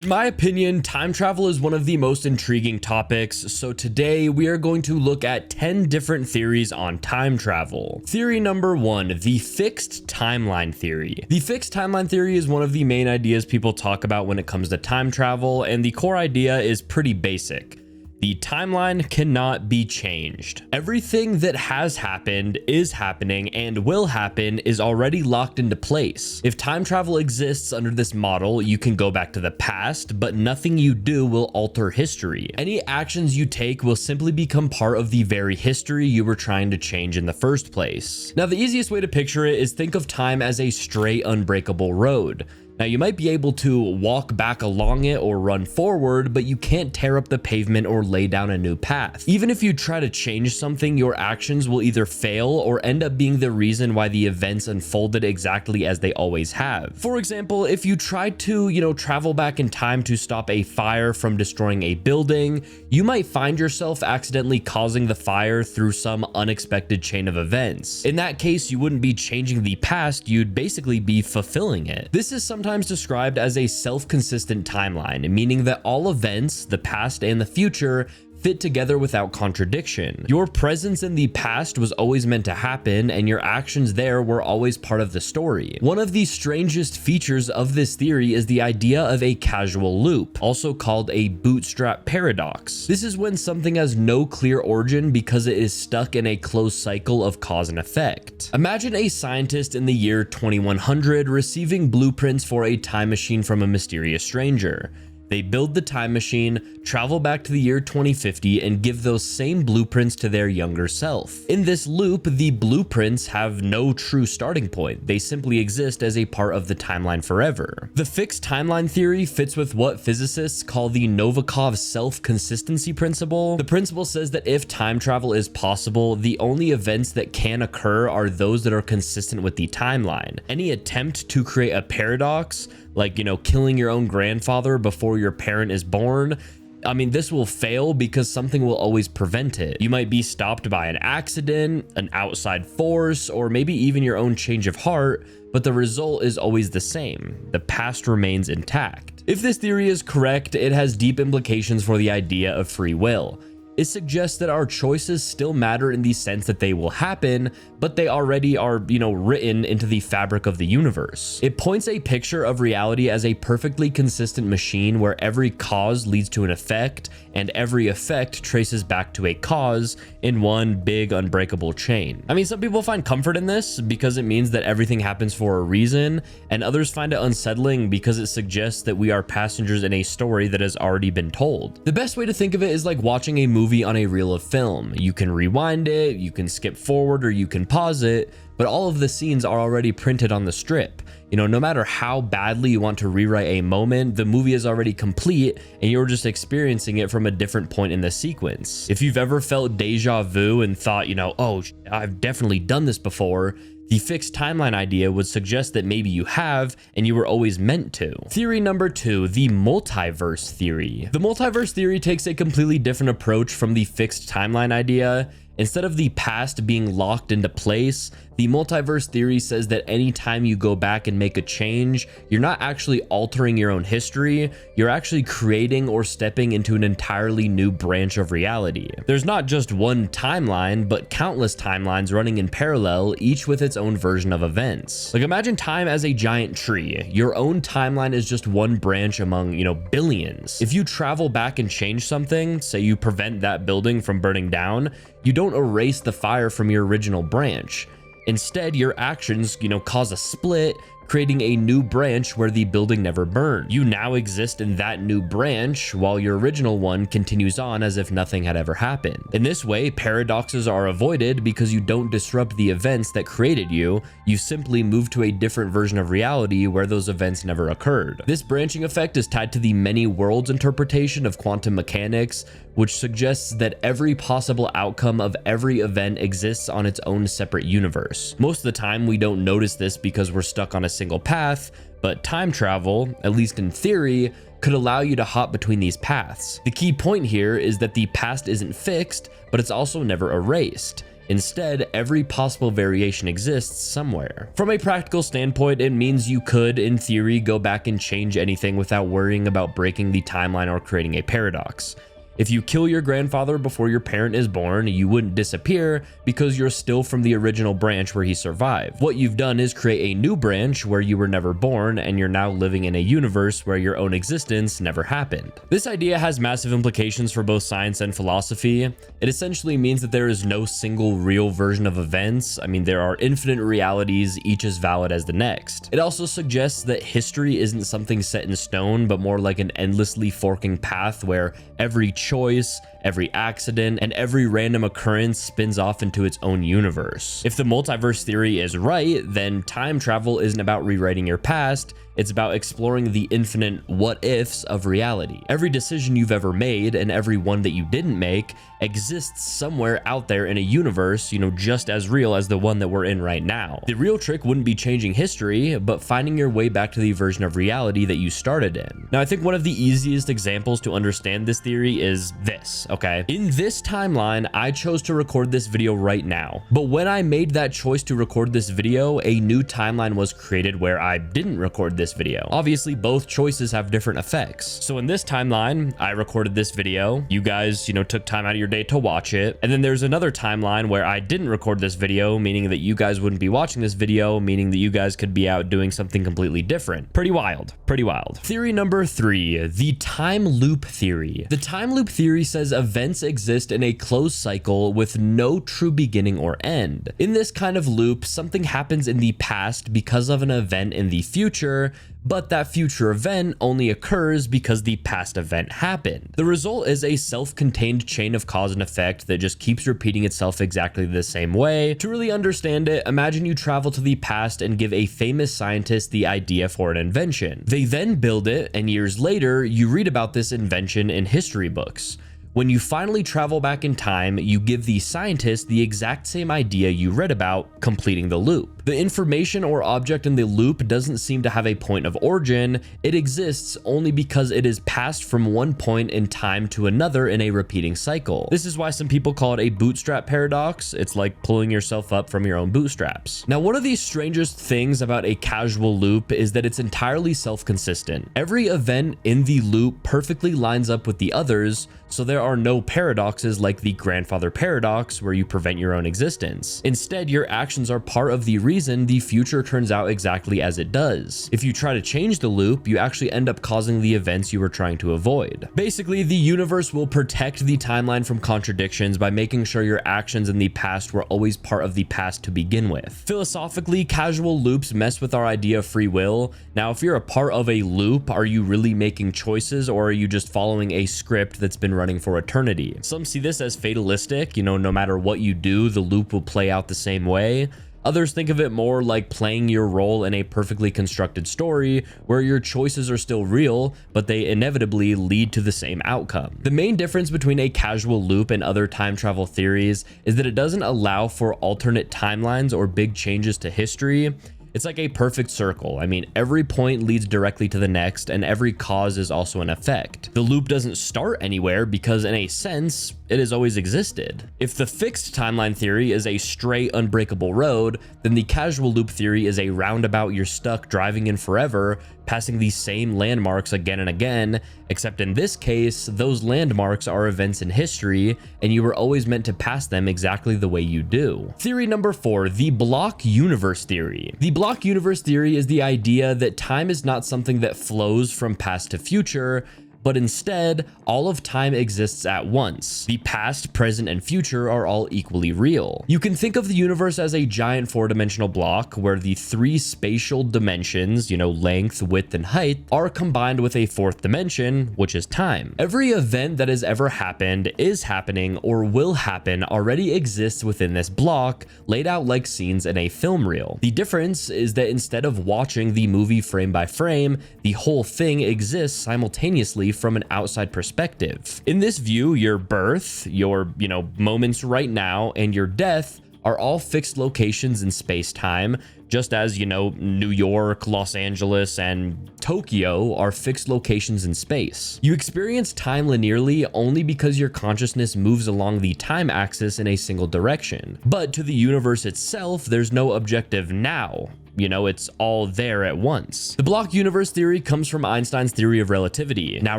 In my opinion, time travel is one of the most intriguing topics, so today we are going to look at 10 different theories on time travel. Theory number 1, the fixed timeline theory. The fixed timeline theory is one of the main ideas people talk about when it comes to time travel, and the core idea is pretty basic. The timeline cannot be changed. Everything that has happened, is happening, and will happen is already locked into place. If time travel exists under this model, you can go back to the past, but nothing you do will alter history. Any actions you take will simply become part of the very history you were trying to change in the first place. Now, the easiest way to picture it is think of time as a straight, unbreakable road. Now, you might be able to walk back along it or run forward, but you can't tear up the pavement or lay down a new path. Even if you try to change something, your actions will either fail or end up being the reason why the events unfolded exactly as they always have. For example, if you tried to, travel back in time to stop a fire from destroying a building, you might find yourself accidentally causing the fire through some unexpected chain of events. In that case, you wouldn't be changing the past, you'd basically be fulfilling it. This is sometimes described as a self-consistent timeline, meaning that all events, the past and the future, fit together without contradiction. Your presence in the past was always meant to happen, and your actions there were always part of the story. One of the strangest features of this theory is the idea of a causal loop, also called a bootstrap paradox. This is when something has no clear origin because it is stuck in a closed cycle of cause and effect. Imagine a scientist in the year 2100 receiving blueprints for a time machine from a mysterious stranger. They build the time machine, travel back to the year 2050, and give those same blueprints to their younger self. In this loop, the blueprints have no true starting point. They simply exist as a part of the timeline forever. The fixed timeline theory fits with what physicists call the Novikov self-consistency principle. The principle says that if time travel is possible, the only events that can occur are those that are consistent with the timeline. Any attempt to create a paradox, like, killing your own grandfather before your parent is born, this will fail because something will always prevent it. You might be stopped by an accident, an outside force, or maybe even your own change of heart, but the result is always the same. The past remains intact. If this theory is correct, it has deep implications for the idea of free will. It suggests that our choices still matter in the sense that they will happen, but they already are, written into the fabric of the universe. It points a picture of reality as a perfectly consistent machine where every cause leads to an effect, and every effect traces back to a cause in one big unbreakable chain. Some people find comfort in this because it means that everything happens for a reason, and others find it unsettling because it suggests that we are passengers in a story that has already been told. The best way to think of it is like watching a movie on a reel of film. You can rewind it, you can skip forward, or you can pause it, but all of the scenes are already printed on the strip. No matter how badly you want to rewrite a moment, the movie is already complete and you're just experiencing it from a different point in the sequence. If you've ever felt deja vu and thought, oh, I've definitely done this before, the fixed timeline idea would suggest that maybe you have, and you were always meant to. Theory number 2, the multiverse theory. The multiverse theory takes a completely different approach from the fixed timeline idea. Instead of the past being locked into place, the multiverse theory says that anytime you go back and make a change, you're not actually altering your own history, you're actually creating or stepping into an entirely new branch of reality. There's not just one timeline, but countless timelines running in parallel, each with its own version of events. Like, imagine time as a giant tree. Your own timeline is just one branch among, billions. If you travel back and change something, say you prevent that building from burning down, you don't erase the fire from your original branch. Instead, your actions, cause a split, creating a new branch where the building never burned. You now exist in that new branch while your original one continues on as if nothing had ever happened. In this way, paradoxes are avoided because you don't disrupt the events that created you. You simply move to a different version of reality where those events never occurred. This branching effect is tied to the many worlds interpretation of quantum mechanics, which suggests that every possible outcome of every event exists on its own separate universe. Most of the time, we don't notice this because we're stuck on a single path, but time travel, at least in theory, could allow you to hop between these paths. The key point here is that the past isn't fixed, but it's also never erased. Instead, every possible variation exists somewhere. From a practical standpoint, it means you could, in theory, go back and change anything without worrying about breaking the timeline or creating a paradox. If you kill your grandfather before your parent is born, you wouldn't disappear because you're still from the original branch where he survived. What you've done is create a new branch where you were never born, and you're now living in a universe where your own existence never happened. This idea has massive implications for both science and philosophy. It essentially means that there is no single real version of events. I mean, there are infinite realities, each as valid as the next. It also suggests that history isn't something set in stone, but more like an endlessly forking path where every choice, every accident, and every random occurrence spins off into its own universe. If the multiverse theory is right, then time travel isn't about rewriting your past, it's about exploring the infinite what-ifs of reality. Every decision you've ever made, and every one that you didn't make, exists somewhere out there in a universe, just as real as the one that we're in right now. The real trick wouldn't be changing history, but finding your way back to the version of reality that you started in. Now, I think one of the easiest examples to understand this theory is this, okay? In this timeline, I chose to record this video right now, but when I made that choice to record this video, a new timeline was created where I didn't record this video. Obviously, both choices have different effects. So in this timeline, I recorded this video. You guys, took time out of your day to watch it. And then there's another timeline where I didn't record this video, meaning that you guys wouldn't be watching this video, meaning that you guys could be out doing something completely different. Pretty wild. Pretty wild. Theory number 3, the time loop theory. The time loop theory says events exist in a closed cycle with no true beginning or end. In this kind of loop, something happens in the past because of an event in the future, but that future event only occurs because the past event happened. The result is a self-contained chain of cause and effect that just keeps repeating itself exactly the same way. To really understand it, imagine you travel to the past and give a famous scientist the idea for an invention. They then build it, and years later, you read about this invention in history books. When you finally travel back in time, you give the scientist the exact same idea you read about, completing the loop. The information or object in the loop doesn't seem to have a point of origin, it exists only because it is passed from one point in time to another in a repeating cycle. This is why some people call it a bootstrap paradox. It's like pulling yourself up from your own bootstraps. Now, one of the strangest things about a casual loop is that it's entirely self-consistent. Every event in the loop perfectly lines up with the others, so there are no paradoxes like the grandfather paradox where you prevent your own existence. Instead, your actions are part of the reason the future turns out exactly as it does. If you try to change the loop, you actually end up causing the events you were trying to avoid. Basically, the universe will protect the timeline from contradictions by making sure your actions in the past were always part of the past to begin with. Philosophically, casual loops mess with our idea of free will. Now, if you're a part of a loop, are you really making choices, or are you just following a script that's been running for eternity? Some see this as fatalistic, no matter what you do, the loop will play out the same way. Others think of it more like playing your role in a perfectly constructed story where your choices are still real, but they inevitably lead to the same outcome. The main difference between a casual loop and other time travel theories is that it doesn't allow for alternate timelines or big changes to history. It's like a perfect circle. I mean, every point leads directly to the next, and every cause is also an effect. The loop doesn't start anywhere because, in a sense, it has always existed. If the fixed timeline theory is a straight, unbreakable road, then the casual loop theory is a roundabout you're stuck driving in forever, passing these same landmarks again and again, except in this case, those landmarks are events in history, and you were always meant to pass them exactly the way you do. Theory number 4, the block universe theory. The block universe theory is the idea that time is not something that flows from past to future, but instead, all of time exists at once. The past, present, and future are all equally real. You can think of the universe as a giant 4-dimensional block where the 3 spatial dimensions, length, width, and height, are combined with a 4th dimension, which is time. Every event that has ever happened, is happening, or will happen already exists within this block, laid out like scenes in a film reel. The difference is that instead of watching the movie frame by frame, the whole thing exists simultaneously from an outside perspective. In this view, your birth, your, moments right now, and your death are all fixed locations in space-time, just as, you know, New York, Los Angeles, and Tokyo are fixed locations in space. You experience time linearly only because your consciousness moves along the time axis in a single direction. But to the universe itself, there's no objective now. You know, it's all there at once. The block universe theory comes from Einstein's theory of relativity. Now,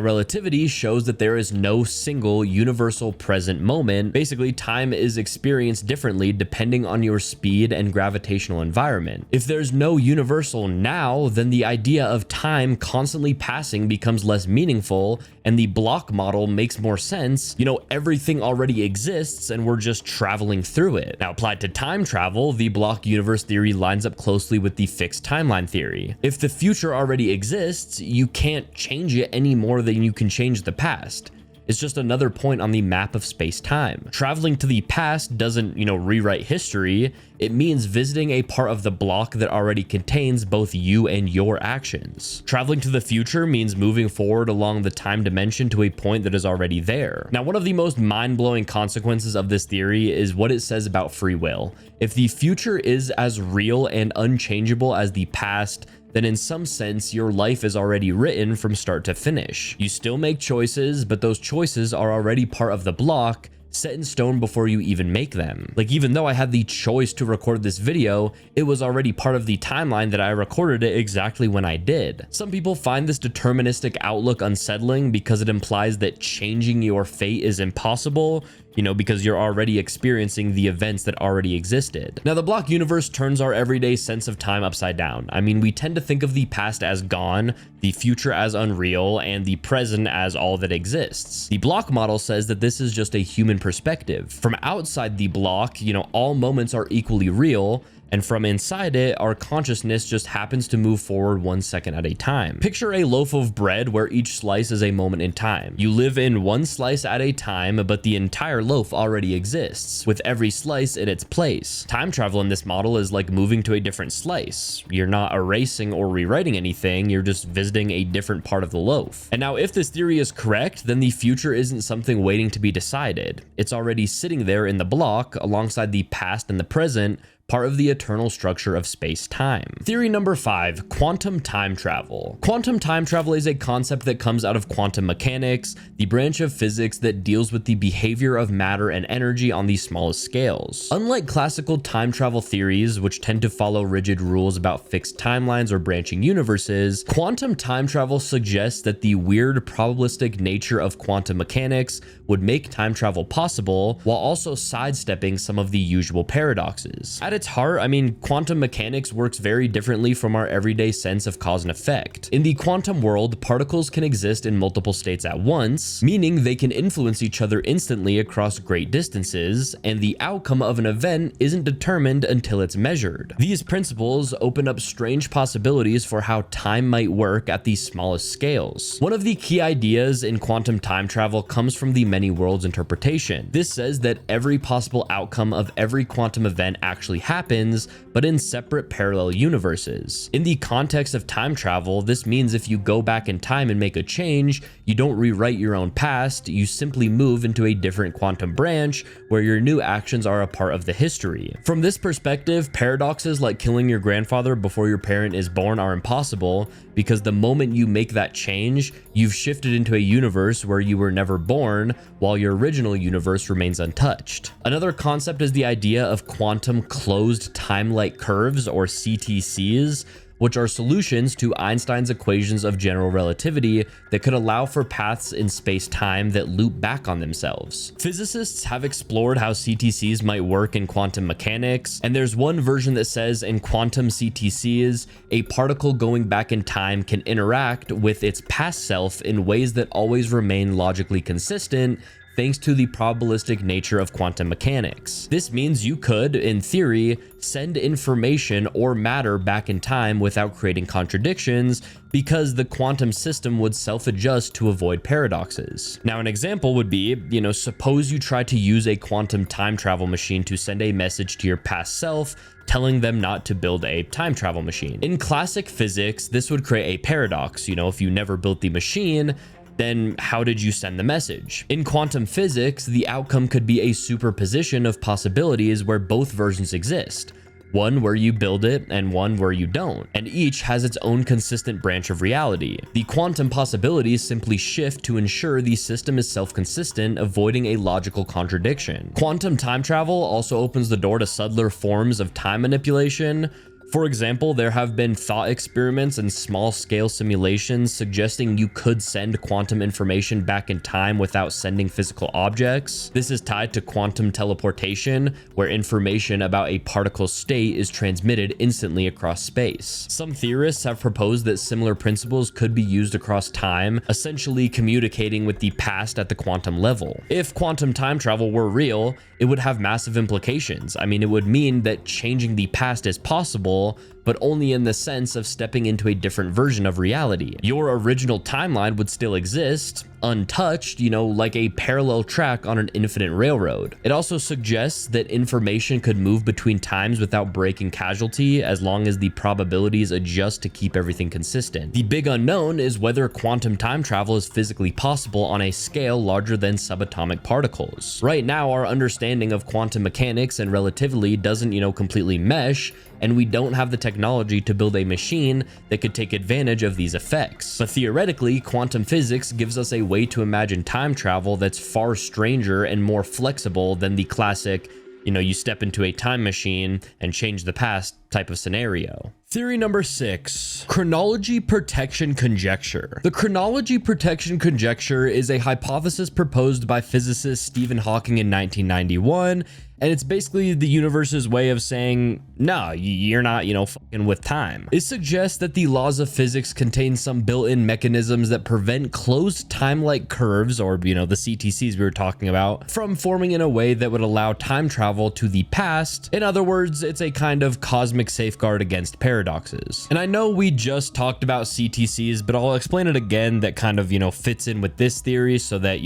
relativity shows that there is no single universal present moment. Basically, time is experienced differently depending on your speed and gravitational environment. If there's no universal now, then the idea of time constantly passing becomes less meaningful, and the block model makes more sense. You know, everything already exists and we're just traveling through it. Now, applied to time travel, the block universe theory lines up closely with the fixed timeline theory. If the future already exists, you can't change it any more than you can change the past. It's just another point on the map of space-time. Traveling to the past doesn't, you know, rewrite history. It means visiting a part of the block that already contains both you and your actions. Traveling to the future means moving forward along the time dimension to a point that is already there. Now, one of the most mind-blowing consequences of this theory is what it says about free will. If the future is as real and unchangeable as the past, then in some sense, your life is already written from start to finish. You still make choices, but those choices are already part of the block, set in stone before you even make them. Like, even though I had the choice to record this video, it was already part of the timeline that I recorded it exactly when I did. Some people find this deterministic outlook unsettling because it implies that changing your fate is impossible, you know, because you're already experiencing the events that already existed. Now, the block universe turns our everyday sense of time upside down. I mean, we tend to think of the past as gone, the future as unreal, and the present as all that exists. The block model says that this is just a human perspective. From outside the block, you know, all moments are equally real, and from inside it, our consciousness just happens to move forward 1 second at a time. Picture a loaf of bread where each slice is a moment in time. You live in one slice at a time, but the entire loaf already exists, with every slice in its place. Time travel in this model is like moving to a different slice. You're not erasing or rewriting anything, you're just visiting a different part of the loaf. And now, if this theory is correct, then the future isn't something waiting to be decided. It's already sitting there in the block alongside the past and the present, part of the eternal structure of space-time. Theory number 5, quantum time travel. Quantum time travel is a concept that comes out of quantum mechanics, the branch of physics that deals with the behavior of matter and energy on the smallest scales. Unlike classical time travel theories, which tend to follow rigid rules about fixed timelines or branching universes, quantum time travel suggests that the weird probabilistic nature of quantum mechanics would make time travel possible, while also sidestepping some of the usual paradoxes. At its heart, I mean, quantum mechanics works very differently from our everyday sense of cause and effect. In the quantum world, particles can exist in multiple states at once, meaning they can influence each other instantly across great distances, and the outcome of an event isn't determined until it's measured. These principles open up strange possibilities for how time might work at the smallest scales. One of the key ideas in quantum time travel comes from the many worlds interpretation. This says that every possible outcome of every quantum event actually happens, but in separate parallel universes. In the context of time travel, this means if you go back in time and make a change, you don't rewrite your own past, you simply move into a different quantum branch where your new actions are a part of the history. From this perspective, paradoxes like killing your grandfather before your parent is born are impossible, because the moment you make that change, you've shifted into a universe where you were never born, while your original universe remains untouched. Another concept is the idea of quantum closed time-like curves, or CTCs, which are solutions to Einstein's equations of general relativity that could allow for paths in space-time that loop back on themselves. Physicists have explored how CTCs might work in quantum mechanics, and there's one version that says in quantum CTCs, a particle going back in time can interact with its past self in ways that always remain logically consistent, thanks to the probabilistic nature of quantum mechanics. This means you could, in theory, send information or matter back in time without creating contradictions, because the quantum system would self-adjust to avoid paradoxes. Now, an example would be, suppose you try to use a quantum time travel machine to send a message to your past self, telling them not to build a time travel machine. In classic physics, this would create a paradox. If you never built the machine, then how did you send the message? In quantum physics, the outcome could be a superposition of possibilities where both versions exist. One where you build it and one where you don't, and each has its own consistent branch of reality. The quantum possibilities simply shift to ensure the system is self-consistent, avoiding a logical contradiction. Quantum time travel also opens the door to subtler forms of time manipulation. For example, there have been thought experiments and small-scale simulations suggesting you could send quantum information back in time without sending physical objects. This is tied to quantum teleportation, where information about a particle's state is transmitted instantly across space. Some theorists have proposed that similar principles could be used across time, essentially communicating with the past at the quantum level. If quantum time travel were real, it would have massive implications. I mean, it would mean that changing the past is possible, but only in the sense of stepping into a different version of reality. Your original timeline would still exist, untouched, like a parallel track on an infinite railroad. It also suggests that information could move between times without breaking casualty, as long as the probabilities adjust to keep everything consistent. The big unknown is whether quantum time travel is physically possible on a scale larger than subatomic particles. Right now, our understanding of quantum mechanics and relativity doesn't, completely mesh, and we don't have the technology to build a machine that could take advantage of these effects. But theoretically, quantum physics gives us a way to imagine time travel that's far stranger and more flexible than the classic, you step into a time machine and change the past type of scenario. Theory number 6, chronology protection conjecture. The chronology protection conjecture is a hypothesis proposed by physicist Stephen Hawking in 1991, and it's basically the universe's way of saying, no, you're not, fucking with time. It suggests that the laws of physics contain some built-in mechanisms that prevent closed time-like curves, or, the CTCs we were talking about, from forming in a way that would allow time travel to the past. In other words, it's a kind of cosmic safeguard against paradoxes. And I know we just talked about CTCs, but I'll explain it again that kind of, fits in with this theory so that,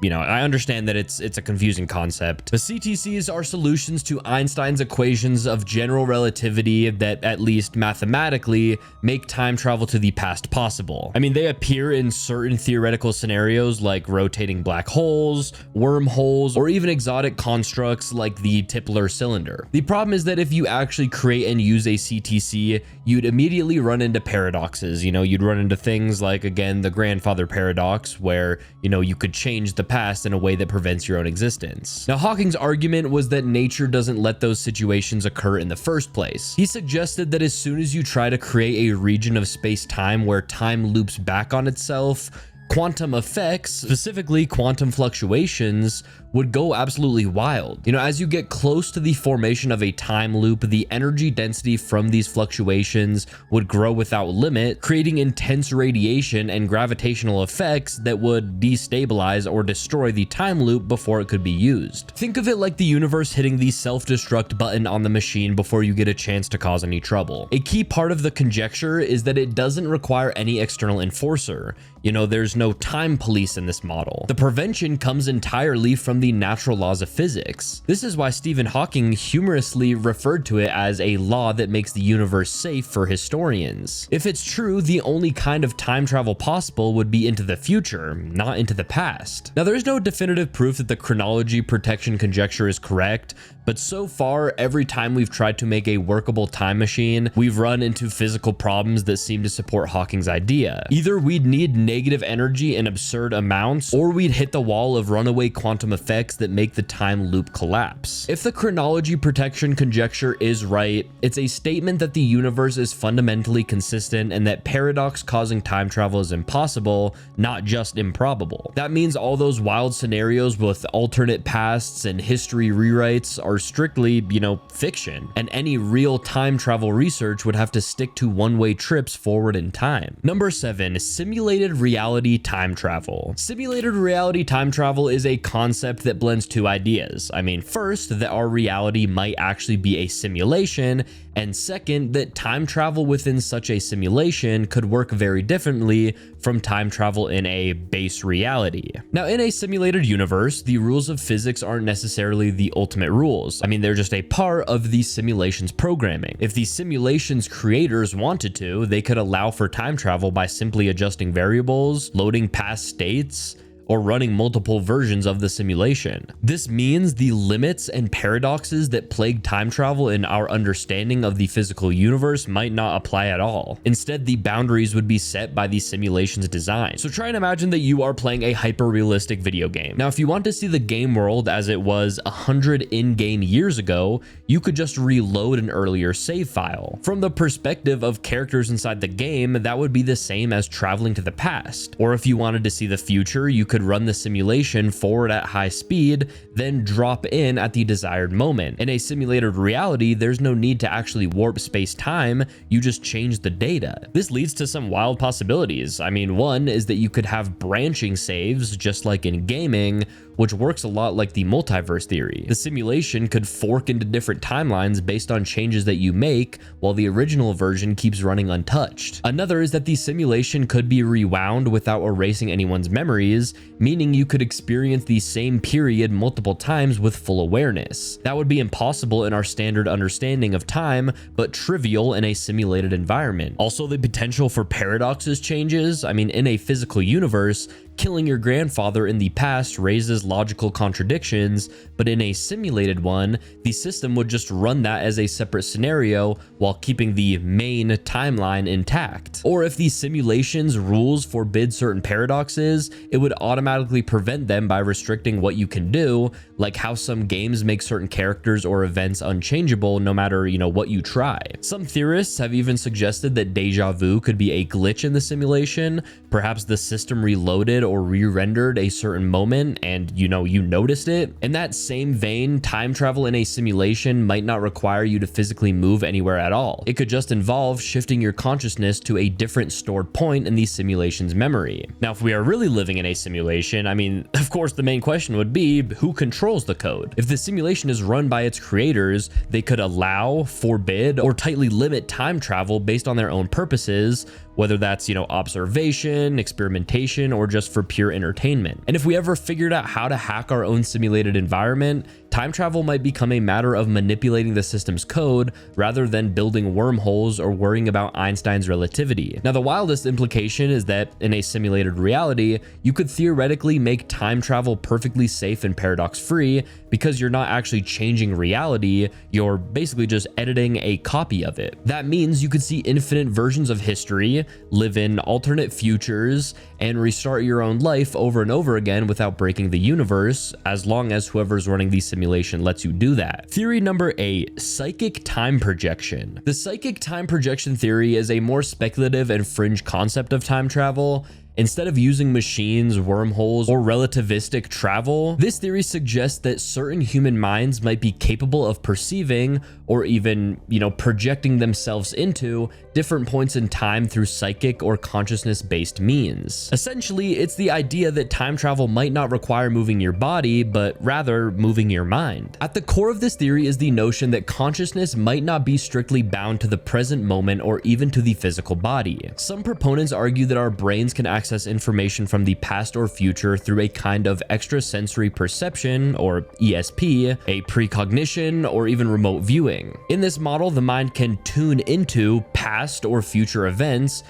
I understand that it's a confusing concept. The CTCs are solutions to Einstein's equations of general relativity that, at least mathematically, make time travel to the past possible. I mean, they appear in certain theoretical scenarios like rotating black holes, wormholes, or even exotic constructs like the Tipler cylinder. The problem is that if you actually create and use a CTC, you'd immediately run into paradoxes. You'd run into things like, again, the grandfather paradox, where, you could change the past in a way that prevents your own existence. Now, Hawking's argument was that nature doesn't let those situations occur in the first place. He suggested that as soon as you try to create a region of space-time where time loops back on itself, quantum effects, specifically quantum fluctuations, would go absolutely wild. As you get close to the formation of a time loop, the energy density from these fluctuations would grow without limit, creating intense radiation and gravitational effects that would destabilize or destroy the time loop before it could be used. Think of it like the universe hitting the self-destruct button on the machine before you get a chance to cause any trouble. A key part of the conjecture is that it doesn't require any external enforcer. There's no time police in this model. The prevention comes entirely from the natural laws of physics. This is why Stephen Hawking humorously referred to it as a law that makes the universe safe for historians. If it's true, the only kind of time travel possible would be into the future, not into the past. Now, there is no definitive proof that the chronology protection conjecture is correct, but so far, every time we've tried to make a workable time machine, we've run into physical problems that seem to support Hawking's idea. Either we'd need negative energy in absurd amounts, or we'd hit the wall of runaway quantum effects that make the time loop collapse. If the chronology protection conjecture is right, it's a statement that the universe is fundamentally consistent and that paradox causing time travel is impossible, not just improbable. That means all those wild scenarios with alternate pasts and history rewrites are strictly, fiction, and any real time travel research would have to stick to one-way trips forward in time. Number 7, simulated reality time travel. Simulated reality time travel is a concept that blends two ideas. I mean, first, that our reality might actually be a simulation, and second, that time travel within such a simulation could work very differently from time travel in a base reality. Now, in a simulated universe, the rules of physics aren't necessarily the ultimate rules. I mean, they're just a part of the simulation's programming. If the simulation's creators wanted to, they could allow for time travel by simply adjusting variables, loading past states, or running multiple versions of the simulation. This means the limits and paradoxes that plague time travel in our understanding of the physical universe might not apply at all. Instead, the boundaries would be set by the simulation's design. So try and imagine that you are playing a hyper-realistic video game. Now, if you want to see the game world as it was 100 in-game years ago, you could just reload an earlier save file. From the perspective of characters inside the game, that would be the same as traveling to the past. Or if you wanted to see the future, you could run the simulation forward at high speed, then drop in at the desired moment. In a simulated reality, there's no need to actually warp space-time, you just change the data. This leads to some wild possibilities. I mean, one is that you could have branching saves, just like in gaming, which works a lot like the multiverse theory. The simulation could fork into different timelines based on changes that you make, while the original version keeps running untouched. Another is that the simulation could be rewound without erasing anyone's memories, meaning you could experience the same period multiple times with full awareness. That would be impossible in our standard understanding of time, but trivial in a simulated environment. Also, the potential for paradoxes changes. I mean, in a physical universe, killing your grandfather in the past raises logical contradictions, but in a simulated one, the system would just run that as a separate scenario while keeping the main timeline intact. Or if the simulation's rules forbid certain paradoxes, it would automatically prevent them by restricting what you can do, like how some games make certain characters or events unchangeable no matter, what you try. Some theorists have even suggested that deja vu could be a glitch in the simulation. Perhaps the system reloaded or re-rendered a certain moment and you noticed it. In that same vein, time travel in a simulation might not require you to physically move anywhere at all. It could just involve shifting your consciousness to a different stored point in the simulation's memory. Now, if we are really living in a simulation, I mean, of course the main question would be, who controls the code? If the simulation is run by its creators, they could allow, forbid, or tightly limit time travel based on their own purposes, whether that's, observation, experimentation, or just for pure entertainment. And if we ever figured out how to hack our own simulated environment, time travel might become a matter of manipulating the system's code rather than building wormholes or worrying about Einstein's relativity. Now, the wildest implication is that in a simulated reality, you could theoretically make time travel perfectly safe and paradox-free because you're not actually changing reality, you're basically just editing a copy of it. That means you could see infinite versions of history, live in alternate futures, and restart your own life over and over again without breaking the universe, as long as whoever's running the simulation lets you do that. Theory number 8, psychic time projection. The psychic time projection theory is a more speculative and fringe concept of time travel. Instead of using machines, wormholes, or relativistic travel, this theory suggests that certain human minds might be capable of perceiving or even, projecting themselves into different points in time through psychic or consciousness-based means. Essentially, it's the idea that time travel might not require moving your body, but rather moving your mind. At the core of this theory is the notion that consciousness might not be strictly bound to the present moment or even to the physical body. Some proponents argue that our brains can access information from the past or future through a kind of extrasensory perception, or ESP, a precognition, or even remote viewing. In this model, the mind can tune into past or future events,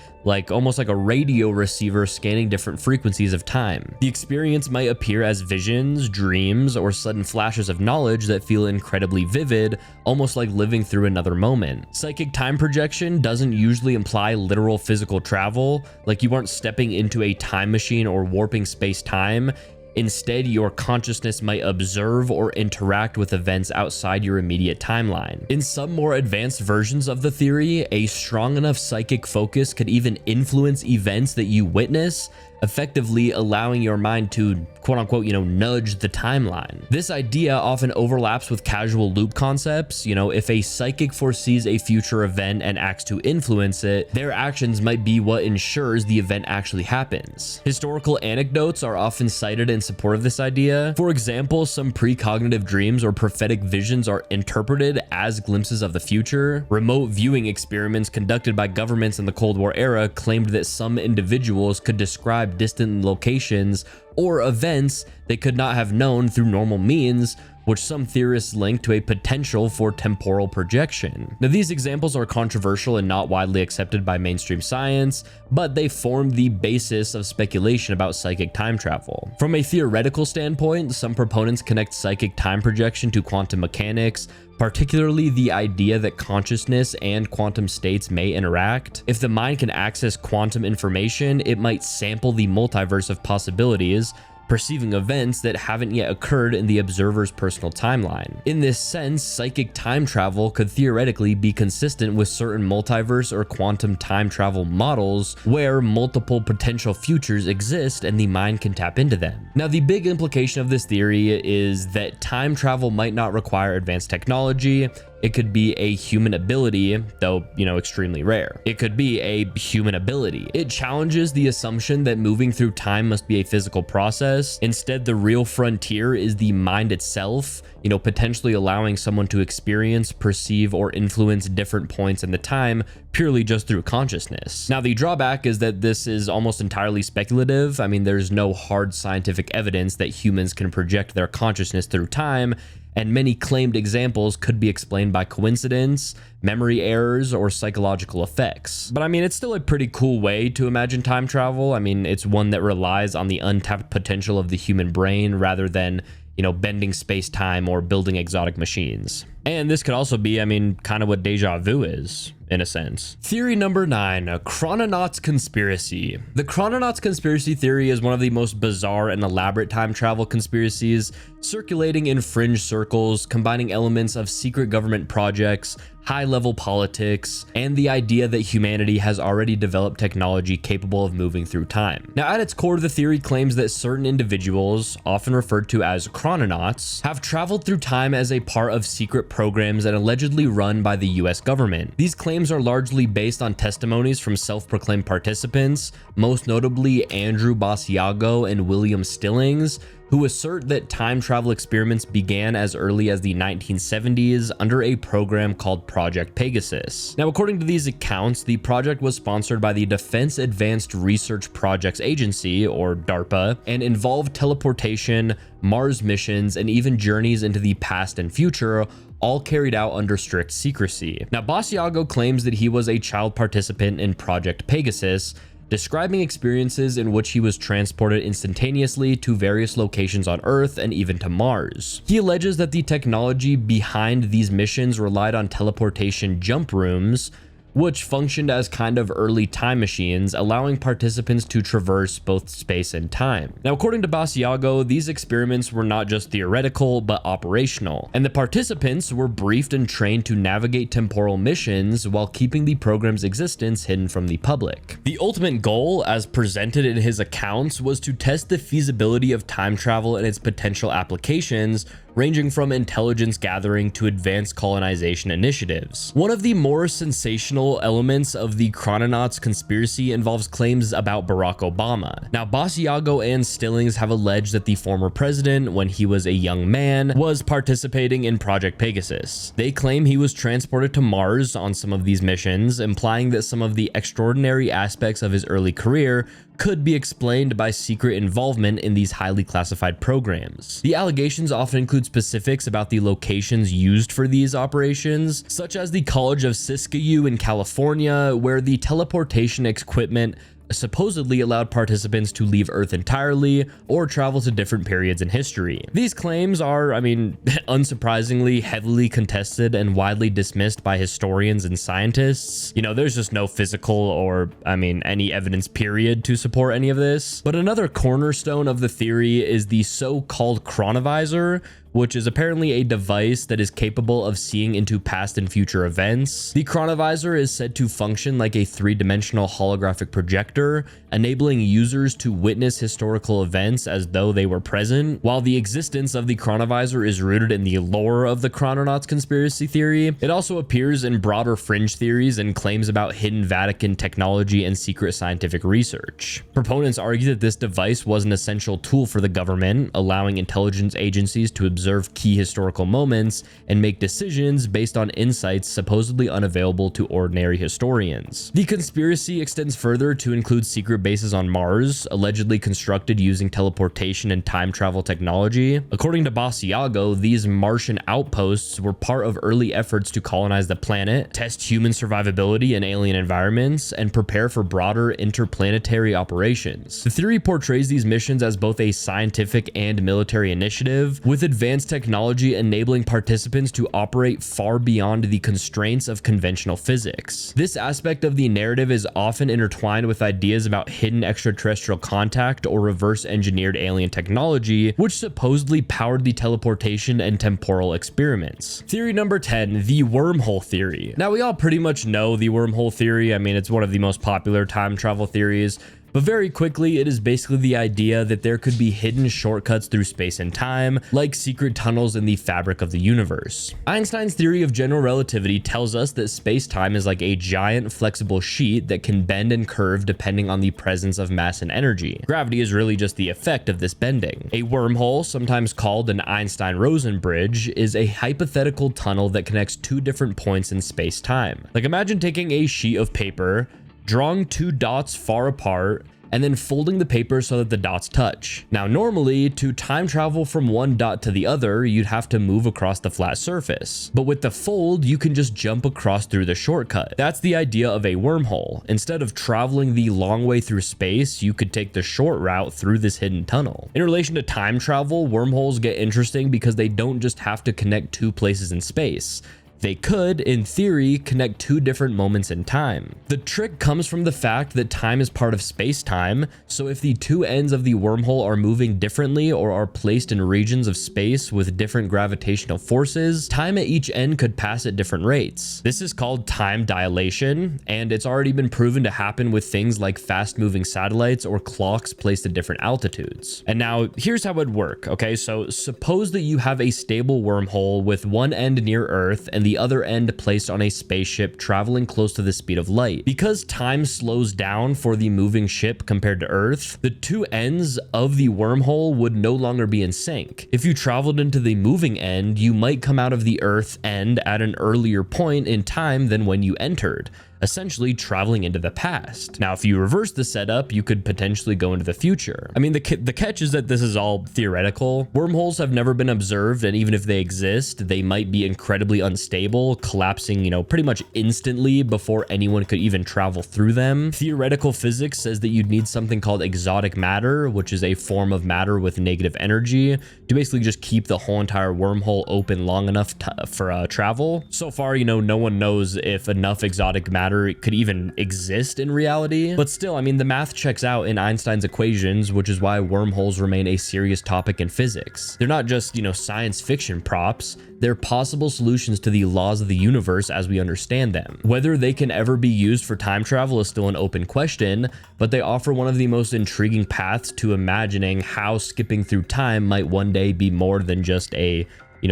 almost like a radio receiver scanning different frequencies of time. The experience might appear as visions, dreams, or sudden flashes of knowledge that feel incredibly vivid, almost like living through another moment. Psychic time projection doesn't usually imply literal physical travel, like you aren't stepping into a time machine or warping space-time. Instead, your consciousness might observe or interact with events outside your immediate timeline. In some more advanced versions of the theory, a strong enough psychic focus could even influence events that you witness, effectively allowing your mind to quote unquote, nudge the timeline. This idea often overlaps with casual loop concepts. If a psychic foresees a future event and acts to influence it, their actions might be what ensures the event actually happens. Historical anecdotes are often cited in support of this idea. For example, some precognitive dreams or prophetic visions are interpreted as glimpses of the future. Remote viewing experiments conducted by governments in the Cold War era claimed that some individuals could describe distant locations or events they could not have known through normal means, which some theorists link to a potential for temporal projection. Now, these examples are controversial and not widely accepted by mainstream science, but they form the basis of speculation about psychic time travel. From a theoretical standpoint, some proponents connect psychic time projection to quantum mechanics, particularly the idea that consciousness and quantum states may interact. If the mind can access quantum information, it might sample the multiverse of possibilities, perceiving events that haven't yet occurred in the observer's personal timeline. In this sense, psychic time travel could theoretically be consistent with certain multiverse or quantum time travel models where multiple potential futures exist and the mind can tap into them. Now, the big implication of this theory is that time travel might not require advanced technology. It could be a human ability, though, extremely rare. It could be a human ability. It challenges the assumption that moving through time must be a physical process. Instead, the real frontier is the mind itself, potentially allowing someone to experience, perceive, or influence different points in the time purely just through consciousness. Now, the drawback is that this is almost entirely speculative. There's no hard scientific evidence that humans can project their consciousness through time, and many claimed examples could be explained by coincidence, memory errors, or psychological effects. But it's still a pretty cool way to imagine time travel. It's one that relies on the untapped potential of the human brain rather than, bending space-time or building exotic machines. And this could also be, kind of what deja vu is, in a sense. Theory number 9, Chrononauts Conspiracy. The Chrononauts Conspiracy theory is one of the most bizarre and elaborate time travel conspiracies circulating in fringe circles, combining elements of secret government projects, high-level politics, and the idea that humanity has already developed technology capable of moving through time. Now, at its core, the theory claims that certain individuals, often referred to as chrononauts, have traveled through time as a part of secret programs and allegedly run by the US government. These claims are largely based on testimonies from self-proclaimed participants, most notably Andrew Basiago and William Stillings, who assert that time travel experiments began as early as the 1970s under a program called Project Pegasus. Now, according to these accounts, the project was sponsored by the Defense Advanced Research Projects Agency, or DARPA, and involved teleportation, Mars missions, and even journeys into the past and future, all carried out under strict secrecy. Now, Basiago claims that he was a child participant in Project Pegasus, describing experiences in which he was transported instantaneously to various locations on Earth and even to Mars. He alleges that the technology behind these missions relied on teleportation jump rooms, which functioned as kind of early time machines, allowing participants to traverse both space and time. Now, according to Basiago, these experiments were not just theoretical, but operational, and the participants were briefed and trained to navigate temporal missions while keeping the program's existence hidden from the public. The ultimate goal, as presented in his accounts, was to test the feasibility of time travel and its potential applications, ranging from intelligence gathering to advanced colonization initiatives. One of the more sensational elements of the Chrononauts conspiracy involves claims about Barack Obama. Now, Basiago and Stillings have alleged that the former president, when he was a young man, was participating in Project Pegasus. They claim he was transported to Mars on some of these missions, implying that some of the extraordinary aspects of his early career could be explained by secret involvement in these highly classified programs. The allegations often include specifics about the locations used for these operations, such as the College of Siskiyou in California, where the teleportation equipment supposedly allowed participants to leave Earth entirely or travel to different periods in history. These claims are, unsurprisingly, heavily contested and widely dismissed by historians and scientists. There's just no physical or, any evidence period to support any of this. But another cornerstone of the theory is the so-called chronovisor, which is apparently a device that is capable of seeing into past and future events. The chronovisor is said to function like a three-dimensional holographic projector, enabling users to witness historical events as though they were present. While the existence of the chronovisor is rooted in the lore of the Chrononauts Conspiracy theory, it also appears in broader fringe theories and claims about hidden Vatican technology and secret scientific research. Proponents argue that this device was an essential tool for the government, allowing intelligence agencies to observe key historical moments and make decisions based on insights supposedly unavailable to ordinary historians. The conspiracy extends further to include secret bases on Mars, allegedly constructed using teleportation and time travel technology. According to Basiago, these Martian outposts were part of early efforts to colonize the planet, test human survivability in alien environments, and prepare for broader interplanetary operations. The theory portrays these missions as both a scientific and military initiative, with advanced technology enabling participants to operate far beyond the constraints of conventional physics. This aspect of the narrative is often intertwined with ideas about hidden extraterrestrial contact or reverse engineered alien technology, which supposedly powered the teleportation and temporal experiments. Theory number 10, the wormhole theory. Now, we all pretty much know the wormhole theory. I mean, it's one of the most popular time travel theories. But very quickly, it is basically the idea that there could be hidden shortcuts through space and time, like secret tunnels in the fabric of the universe. Einstein's theory of general relativity tells us that space-time is like a giant flexible sheet that can bend and curve depending on the presence of mass and energy. Gravity is really just the effect of this bending. A wormhole, sometimes called an Einstein-Rosen bridge, is a hypothetical tunnel that connects two different points in space-time. Like, imagine taking a sheet of paper, drawing two dots far apart, and then folding the paper so that the dots touch. Now, normally, to time travel from one dot to the other, you'd have to move across the flat surface. But with the fold, you can just jump across through the shortcut. That's the idea of a wormhole. Instead of traveling the long way through space, you could take the short route through this hidden tunnel. In relation to time travel, wormholes get interesting because they don't just have to connect two places in space. They could, in theory, connect two different moments in time. The trick comes from the fact that time is part of space-time, so if the two ends of the wormhole are moving differently or are placed in regions of space with different gravitational forces, time at each end could pass at different rates. This is called time dilation, and it's already been proven to happen with things like fast-moving satellites or clocks placed at different altitudes. And now, here's how it would work, okay? So suppose that you have a stable wormhole with one end near Earth and the other end placed on a spaceship traveling close to the speed of light. Because time slows down for the moving ship compared to Earth, the two ends of the wormhole would no longer be in sync. If you traveled into the moving end, you might come out of the Earth end at an earlier point in time than when you entered, essentially traveling into the past. Now, if you reverse the setup, you could potentially go into the future. I mean, the catch is that this is all theoretical. Wormholes have never been observed, and even if they exist, they might be incredibly unstable, collapsing, pretty much instantly before anyone could even travel through them. Theoretical physics says that you'd need something called exotic matter, which is a form of matter with negative energy, to basically just keep the whole entire wormhole open long enough for travel. So far, no one knows if enough exotic matter could even exist in reality. But still, I mean, the math checks out in Einstein's equations, which is why wormholes remain a serious topic in physics. They're not just, science fiction props. They're possible solutions to the laws of the universe as we understand them. Whether they can ever be used for time travel is still an open question, but they offer one of the most intriguing paths to imagining how skipping through time might one day be more than just a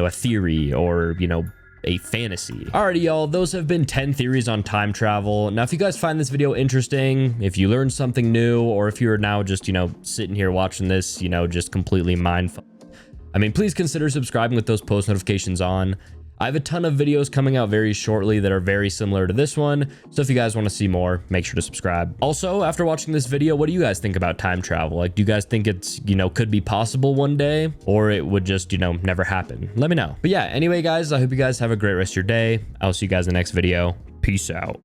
theory or, a fantasy. Alrighty, y'all, those have been 10 theories on time travel. Now, if you guys find this video interesting, if you learned something new, or if you're now just, sitting here watching this, just completely mindfucked, I mean, please consider subscribing with those post notifications on. I have a ton of videos coming out very shortly that are very similar to this one, so if you guys want to see more, make sure to subscribe. Also, after watching this video, what do you guys think about time travel? Like, do you guys think it's, could be possible one day, or it would just, never happen? Let me know. But yeah, anyway, guys, I hope you guys have a great rest of your day. I'll see you guys in the next video. Peace out.